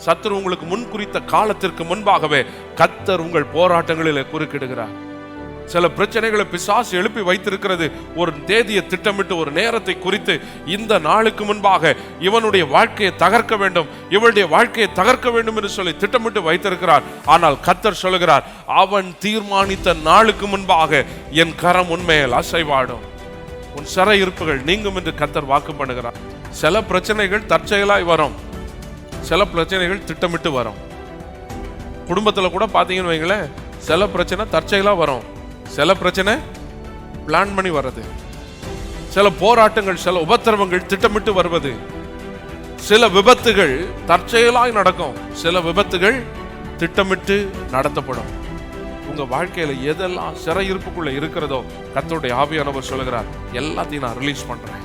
சத்துரு உங்களுக்கு முன் குறித்த காலத்திற்கு முன்பாகவே கர்த்தர் உங்கள் போராட்டங்களிலே குறுக்கிடுகிறார். சில பிரச்சனைகளை பிசாசு எழுப்பி வைத்திருக்கிறது. ஒரு தேதியை திட்டமிட்டு, ஒரு நேரத்தை குறித்து, இந்த நாளுக்கு முன்பாக இவனுடைய வாழ்க்கையை தகர்க்க வேண்டும், இவளுடைய வாழ்க்கையை தகர்க்க வேண்டும் என்று சொல்லி திட்டமிட்டு வைத்திருக்கிறார். ஆனால் கர்த்தர் சொல்லுகிறார், அவன் தீர்மானித்த நாளுக்கு முன்பாக என் கரம் உன்மேல் அசைவாடும், உன் சிறை இருப்புகள் நீங்கும் என்று கர்த்தர் வாக்கு பண்ணுகிறார். சில பிரச்சனைகள் தற்செயலாய் வரும், சில பிரச்சனைகள் திட்டமிட்டு வரும். குடும்பத்துல கூட பாத்தீங்கன்னு வைங்களேன், சில பிரச்சனை தற்செயலா வரும், சில பிரச்சனை பிளான் பண்ணி வர்றது, சில போராட்டங்கள், சில உபத்திரவங்கள் திட்டமிட்டு வருவது, சில விபத்துகள் தற்செயலாய் நடக்கும், சில விபத்துகள் திட்டமிட்டு நடத்தப்படும். உங்க வாழ்க்கையில எதெல்லாம் சிறையிருப்புக்குள்ள இருக்கிறதோ கர்த்தருடைய ஆவியானவர் சொல்லுகிறார், எல்லாத்தையும் நான் ரிலீஸ் பண்றேன்.